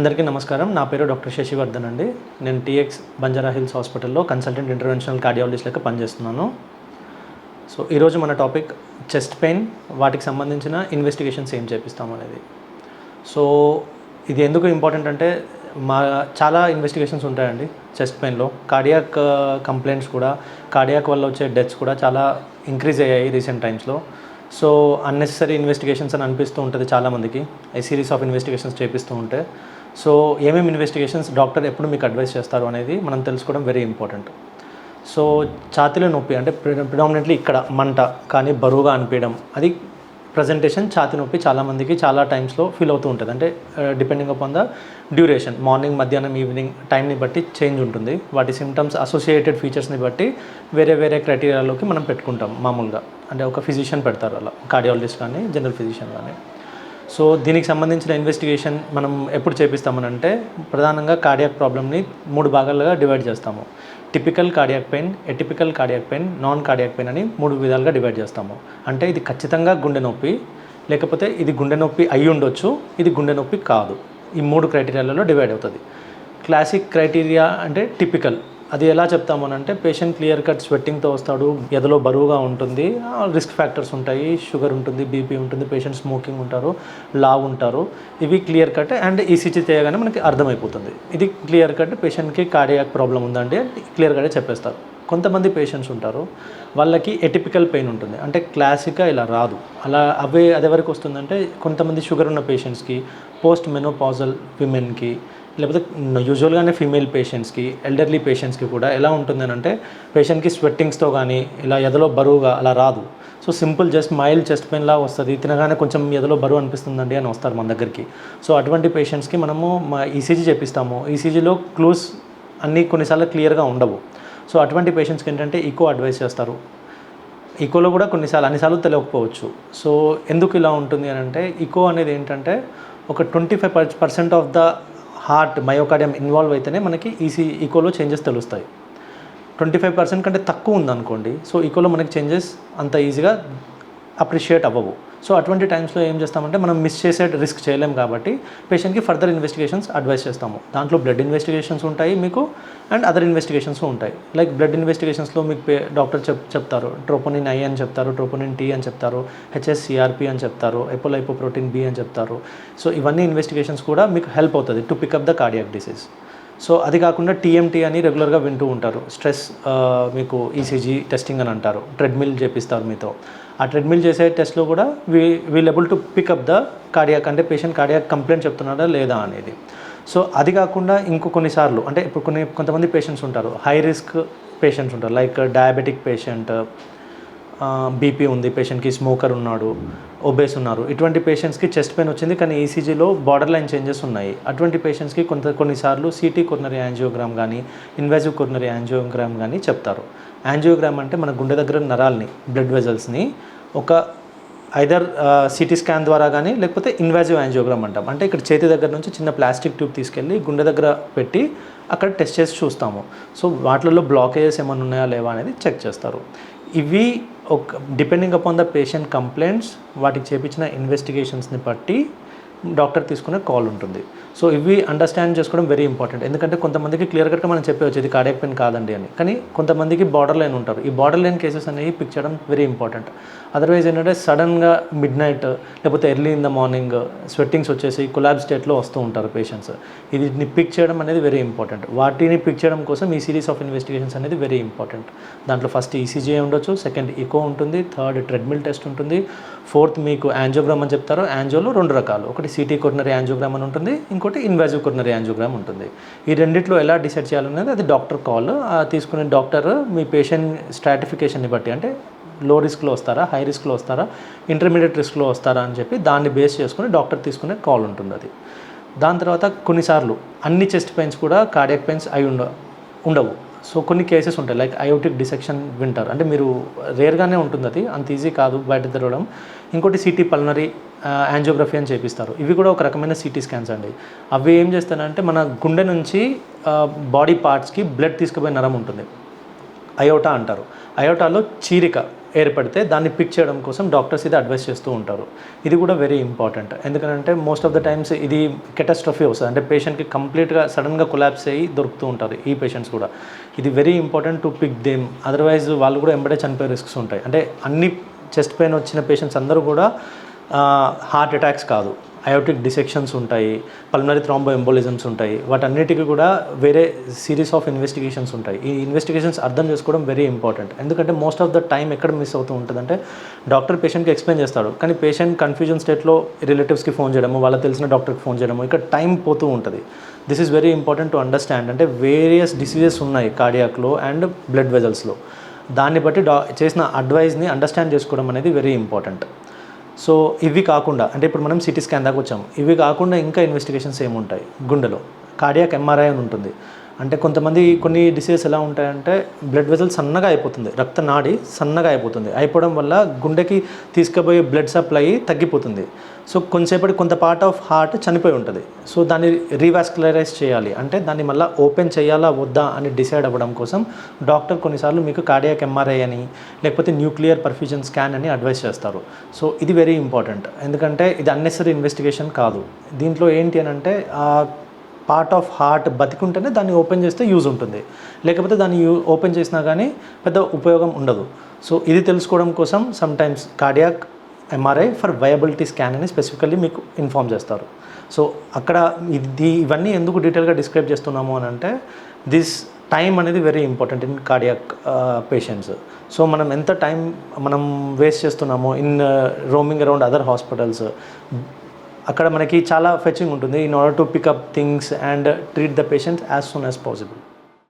అందరికీ నమస్కారం. నా పేరు డాక్టర్ శశివర్ధన్ అండి. నేను టీఎక్స్ బంజారా హిల్స్ హాస్పిటల్లో కన్సల్టెంట్ ఇంటర్వెన్షనల్ కార్డియాలజిస్ట్ లెక్క పనిచేస్తున్నాను. సో ఈరోజు మన టాపిక్ చెస్ట్ పెయిన్, వాటికి సంబంధించిన ఇన్వెస్టిగేషన్స్ ఏం చేపిస్తాం అనేది. సో ఇది ఎందుకు ఇంపార్టెంట్ అంటే చాలా ఇన్వెస్టిగేషన్స్ ఉంటాయండి చెస్ట్ పెయిన్లో. కార్డియాక్ కంప్లైంట్స్ కూడా, కార్డియాక్ వల్ల వచ్చే డెత్స్ కూడా చాలా ఇంక్రీజ్ అయ్యాయి రీసెంట్ టైమ్స్లో. సో అన్నెసరీ ఇన్వెస్టిగేషన్స్ అని అనిపిస్తూ ఉంటుంది చాలామందికి, ఈ సిరీస్ ఆఫ్ ఇన్వెస్టిగేషన్స్ చేపిస్తూ ఉంటే. సో ఏమేమి ఇన్వెస్టిగేషన్స్ డాక్టర్ ఎప్పుడు మీకు అడ్వైస్ చేస్తారు అనేది మనం తెలుసుకోవడం వెరీ ఇంపార్టెంట్. సో ఛాతీలో నొప్పి అంటే ప్రిడామినెంట్లీ ఇక్కడ మంట కానీ బరువుగా అనిపించడం, అది ప్రజెంటేషన్ ఛాతీ నొప్పి చాలామందికి చాలా టైమ్స్లో ఫీల్ అవుతూ ఉంటుంది. అంటే depending upon the duration, morning, మధ్యాహ్నం, ఈవినింగ్ టైంని బట్టి చేంజ్ ఉంటుంది. వాటి సిమ్టమ్స్ అసోసియేటెడ్ ఫీచర్స్ని బట్టి వేరే వేరే క్రైటీరియాలోకి మనం పెట్టుకుంటాం మామూలుగా. అంటే ఒక ఫిజిషియన్ పెడతారు అలా, కార్డియాలజిస్ట్ కానీ జనరల్ ఫిజిషియన్ కానీ. సో దీనికి సంబంధించిన ఇన్వెస్టిగేషన్ మనం ఎప్పుడు చేపిస్తామనంటే, ప్రధానంగా కార్డియాక్ ప్రాబ్లమ్ని 3 భాగాలుగా డివైడ్ చేస్తాము. Typical cardiac pain, atypical cardiac pain, non cardiac pain అని 3 విధాలుగా డివైడ్ చేస్తాము. అంటే ఇది ఖచ్చితంగా గుండె నొప్పి, లేకపోతే ఇది గుండె నొప్పి అయి ఉండొచ్చు, ఇది గుండె నొప్పి కాదు. ఈ 3 క్రైటీరియాలలో డివైడ్ అవుతుంది. క్లాసిక్ క్రైటీరియా అంటే టిపికల్. అది ఎలా చెప్తామనంటే, పేషెంట్ క్లియర్ కట్ స్వెట్టింగ్తో వస్తాడు, ఎదలో బరువుగా ఉంటుంది, రిస్క్ ఫ్యాక్టర్స్ ఉంటాయి, షుగర్ ఉంటుంది, బీపీ ఉంటుంది, పేషెంట్ స్మోకింగ్ ఉంటారు, లావ్ ఉంటారు. ఇవి క్లియర్ కట్ అండ్ ఈసీజీ చేయగానే మనకి అర్థమైపోతుంది ఇది క్లియర్ కట్ పేషెంట్కి కార్డియాక్ ప్రాబ్లం ఉందండి అని క్లియర్ కట్గా చెప్పేస్తారు. కొంతమంది పేషెంట్స్ ఉంటారు, వాళ్ళకి ఎటిపికల్ పెయిన్ ఉంటుంది. అంటే క్లాసిక్గా ఇలా రాదు. అది ఎవరికి వస్తుందంటే, కొంతమంది షుగర్ ఉన్న పేషెంట్స్కి, పోస్ట్ మెనోపాజల్ విమెన్కి, లేకపోతే యూజువల్గానే ఫీమేల్ పేషెంట్స్కి, ఎల్డర్లీ పేషెంట్స్కి కూడా ఎలా ఉంటుందని అంటే, పేషెంట్కి స్వెట్టింగ్స్తో కానీ ఇలా ఎదలో బరువుగా అలా రాదు. So simple just mild chest పెయిన్లా వస్తుంది, తినగానే కొంచెం ఎదలో బరువు అనిపిస్తుందండి అని వస్తారు మన దగ్గరికి. సో అటువంటి పేషెంట్స్కి మనము ఈసీజీ చేపిస్తాము. ఈసీజీలో క్లూస్ అన్నీ కొన్నిసార్లు క్లియర్గా ఉండవు. సో అటువంటి పేషెంట్స్కి ఏంటంటే ఈకో అడ్వైస్ చేస్తారు. ఈకోలో కూడా అన్నిసార్లు తెలియకపోవచ్చు. సో ఎందుకు ఇలా ఉంటుంది అని అంటే, ఈకో అనేది ఏంటంటే ఒక 25% of the heart myocardium involve అయితేనే మనకి ఈకోలో చేంజెస్ తెలుస్తాయి. 25% కంటే తక్కువ ఉందనుకోండి, సో ఈకోలో మనకి చేంజెస్ అంత ఈజీగా అప్రిషియేట్ అవ్వవు. సో అటువంటి టైమ్స్లో ఏం చేస్తామంటే, మనం మిస్ చేసే రిస్క్ చేయలేం కాబట్టి పేషెంట్కి ఫర్దర్ ఇన్వెస్టిగేషన్స్ అడ్వైస్ చేస్తాము. దాంట్లో బ్లడ్ ఇన్వెస్టిగేషన్స్ ఉంటాయి మీకు, అండ్ అదర్ ఇన్వెస్టిగేషన్స్ ఉంటాయి. లైక్ బ్లడ్ ఇన్వెస్టిగేషన్స్లో మీకు డాక్టర్ చెప్తారు, ట్రోపోనిన్ ఐ అని చెప్తారు, ట్రోపోనిన్ టీ అని చెప్తారు, హెచ్ఎస్సిఆర్పి అని చెప్తారు, ఎపోలైపోప్రోటీన్ బి అని చెప్తారు. సో ఇవన్నీ ఇన్వెస్టిగేషన్స్ కూడా మీకు హెల్ప్ అవుతుంది to pick up the cardiac disease. So అది కాకుండా టీఎంటీ అని రెగ్యులర్గా వింటూ ఉంటారు. స్ట్రెస్ మీకు ఈసీజీ టెస్టింగ్ అని అంటారు. ట్రెడ్మిల్ చేపిస్తారు మీతో. ఆ ట్రెడ్మిల్ చేసే టెస్ట్లో కూడా we'll able to pick up the cardiac, అంటే పేషెంట్ కార్డియాక్ కంప్లైంట్ చెప్తున్నాడా లేదా అనేది. సో అది కాకుండా కొన్నిసార్లు అంటే ఇప్పుడు కొంతమంది పేషెంట్స్ ఉంటారు, హై రిస్క్ పేషెంట్స్ ఉంటారు. లైక్ డయాబెటిక్ పేషెంట్, బీపీ ఉంది పేషెంట్కి, స్మోకర్ ఉన్నాడు, ఒబేస్ ఉన్నారు. ఇటువంటి పేషెంట్స్కి చెస్ట్ పెయిన్ వచ్చింది కానీ ఈసీజీలో బార్డర్ లైన్ చేంజెస్ ఉన్నాయి. అటువంటి పేషెంట్స్కి కొన్నిసార్లు సిటీ కొర్నరీ యాంజియోగ్రామ్ కానీ, ఇన్వాజివ్ కొర్నరీ యాంజియోగ్రామ్ కానీ చెప్తారు. యాంజియోగ్రామ్ అంటే మన గుండె దగ్గర నరాల్ని, బ్లడ్ వెజల్స్ని ఒక ఐదర్ సిటీ స్కాన్ ద్వారా కానీ, లేకపోతే ఇన్వాజివ్ యాంజియోగ్రామ్ అంటాం. అంటే ఇక్కడ చేతి దగ్గర నుంచి చిన్న ప్లాస్టిక్ ట్యూబ్ తీసుకెళ్ళి గుండె దగ్గర పెట్టి అక్కడ టెస్ట్ చేసి చూస్తాము. సో వాటిల్లో బ్లాకేజెస్ ఏమైనా ఉన్నాయా లేవా అనేది చెక్ చేస్తారు. ఇవి depending upon the patient complaints, వాటికి చేపించిన ఇన్వెస్టిగేషన్స్ని బట్టి డాక్టర్ తీసుకునే కాల్ ఉంటుంది. సో ఇవి అండర్స్టాండ్ చేసుకోవడం వెరీ ఇంపార్టెంట్. ఎందుకంటే కొంతమందికి క్లియర్ కట్గా మనం చెప్పవచ్చు ఇది కార్డియాక్ పెయిన్ కాదండి అని, కానీ కొంతమందికి బార్డర్ లైన్ ఉంటారు. ఈ బార్డర్ లైన్ కేసెస్ అనేవి పిక్ చేయడం వెరీ ఇంపార్టెంట్. అదర్వైజ్ ఏంటంటే సడన్గా మిడ్ నైట్ లేకపోతే ఎర్లీ ఇన్ ద మార్నింగ్ స్వెట్టింగ్స్ వచ్చేసి కొలాబ్ స్టేట్లో వస్తూ ఉంటారు పేషెంట్స్. ఇది పిక్ చేయడం అనేది వెరీ ఇంపార్టెంట్. వాటిని పిక్ చేయడం కోసం ఈ సిరీస్ ఆఫ్ ఇన్వెస్టిగేషన్స్ అనేది వెరీ ఇంపార్టెంట్. దాంట్లో ఫస్ట్ ఈసీజీ ఉండొచ్చు, సెకండ్ ఈకో ఉంటుంది, థర్డ్ ట్రెడ్మిల్ టెస్ట్ ఉంటుంది, ఫోర్త్ మీకు యాంజియోగ్రామ్ అని చెప్తారు. యాంజియోలో 2 రకాలు, ఒకటి సిటీ కొర్నరీ యాంజియోగ్రామ్ అని ఉంటుంది, ఇంకోటి ఇన్వాజివ్ కొర్నరీ యాంజియోగ్రామ్ ఉంటుంది. ఈ రెండిట్లో ఎలా డిసైడ్ చేయాలనేది అది డాక్టర్ కాల్. తీసుకునే డాక్టర్ మీ పేషెంట్ స్ట్రాటిఫికేషన్ని బట్టి, అంటే లో రిస్క్లో వస్తారా, హై రిస్క్లో వస్తారా, ఇంటర్మీడియట్ రిస్క్లో వస్తారా అని చెప్పి దాన్ని బేస్ చేసుకుని డాక్టర్ తీసుకునే కాల్ ఉంటుంది అది. దాని తర్వాత కొన్నిసార్లు అన్ని చెస్ట్ పెయిన్స్ కూడా కార్డియాక్ పెయిన్స్ అయి ఉండవు. సో కొన్ని కేసెస్ ఉంటాయి, లైక్ అయోటిక్ డిసెక్షన్ వింటారు. అంటే మీరు రేర్గానే ఉంటుంది, అది అంత ఈజీ కాదు బయట తిరగడం. ఇంకోటి సిటీ పల్మనరీ యాంజియోగ్రఫీ అని చేపిస్తారు. ఇవి కూడా ఒక రకమైన సిటీ స్కాన్స్ అండి. అవి ఏం చేస్తారంటే, మన గుండె నుంచి బాడీ పార్ట్స్కి బ్లడ్ తీసుకుపోయే నరం ఉంటుంది, అయోటా అంటారు. అయోటాలో చీరిక ఏర్పడితే దాన్ని పిక్ చేయడం కోసం డాక్టర్స్ ఇది అడ్వైస్ చేస్తూ ఉంటారు. ఇది కూడా వెరీ ఇంపార్టెంట్. ఎందుకంటే మోస్ట్ ఆఫ్ ద టైమ్స్ ఇది కెటాస్ట్రఫీ వస్తుంది, అంటే పేషెంట్కి కంప్లీట్గా సడన్గా కొలాప్స్ అయ్యి దొరుకుతూ ఉంటారు ఈ పేషెంట్స్ కూడా. ఇది very important to pick them, otherwise వాళ్ళు కూడా ఎంబడే చనిపోయే రిస్క్స్ ఉంటాయి. అంటే అన్ని చెస్ట్ పెయిన్ వచ్చిన పేషెంట్స్ అందరూ కూడా హార్ట్ అటాక్స్ కాదు, అయోటిక్ డిసెక్షన్స్ ఉంటాయి, పల్మనరీ థ్రాంబో ఎంబోలిజమ్స్ ఉంటాయి. వాటన్నిటికీ కూడా వేరే సిరీస్ ఆఫ్ ఇన్వెస్టిగేషన్స్ ఉంటాయి. ఈ ఇన్వెస్టిగేషన్స్ అర్థం చేసుకోవడం వెరీ ఇంపార్టెంట్. ఎందుకంటే మోస్ట్ ఆఫ్ ద టైం ఎక్కడ మిస్ అవుతూ ఉంటుందంటే డాక్టర్ పేషెంట్కి ఎక్స్ప్లెయిన్ చేస్తాడు, కానీ పేషెంట్ కన్ఫ్యూజన్ స్టేట్లో రిలేటివ్స్కి ఫోన్ చేయడము, వాళ్ళకి తెలిసిన డాక్టర్కి ఫోన్ చేయడము, ఇక్కడ టైం పోతూ ఉంటుంది. This is very important to understand. అంటే వేరియస్ డిసీజెస్ ఉన్నాయి కార్డియాక్లో అండ్ బ్లడ్ వెజల్స్లో. దాన్ని బట్టి చేసిన అడ్వైజ్ని అండర్స్టాండ్ చేసుకోవడం అనేది వెరీ ఇంపార్టెంట్. సో ఇవి కాకుండా, అంటే ఇప్పుడు మనం సిటీ స్కాన్ దాకా వచ్చాము, ఇవి కాకుండా ఇంకా ఇన్వెస్టిగేషన్స్ ఏముంటాయి? గుండెలో కార్డియాక్ ఎంఆర్ఐ అని ఉంటుంది. అంటే కొన్ని డిసీజెస్ ఎలా ఉంటాయంటే బ్లడ్ వెజల్ సన్నగా అయిపోతుంది, రక్తనాడి సన్నగా అయిపోవడం వల్ల గుండెకి తీసుకుపోయే బ్లడ్ సప్లై తగ్గిపోతుంది. సో కొంత పార్ట్ ఆఫ్ హార్ట్ చనిపోయి ఉంటుంది. సో దాన్ని రీవాస్కులరైజ్ చేయాలి, అంటే దాన్ని మళ్ళీ ఓపెన్ చేయాలా వద్దా అని డిసైడ్ అవ్వడం కోసం డాక్టర్ కొన్నిసార్లు మీకు కార్డియాక్ ఎంఆర్ఐ అని లేకపోతే న్యూక్లియర్ పర్ఫ్యూజన్ స్కాన్ అని అడ్వైస్ చేస్తారు. సో ఇది వెరీ ఇంపార్టెంట్, ఎందుకంటే ఇది అన్నెసరీ ఇన్వెస్టిగేషన్ కాదు. దీంట్లో ఏంటి అని అంటే పార్ట్ ఆఫ్ హార్ట్ బతికుంటేనే దాన్ని ఓపెన్ చేస్తే యూజ్ ఉంటుంది, లేకపోతే దాన్ని ఓపెన్ చేసినా కానీ పెద్ద ఉపయోగం ఉండదు. సో ఇది తెలుసుకోవడం కోసం sometimes cardiac MRI for viability scan అని స్పెసిఫికల్లీ మీకు ఇన్ఫామ్ చేస్తారు. సో అక్కడ ఇవన్నీ ఎందుకు డీటెయిల్గా డిస్క్రైబ్ చేస్తున్నాము అని అంటే దిస్ టైం అనేది very important in cardiac patients. So మనం ఎంత టైం వేస్ట్ చేస్తున్నామో in roaming around other hospitals, అక్కడ మనకి చాలా ఫెచింగ్ ఉంటుంది in order to pick up things and treat the patient as soon as possible.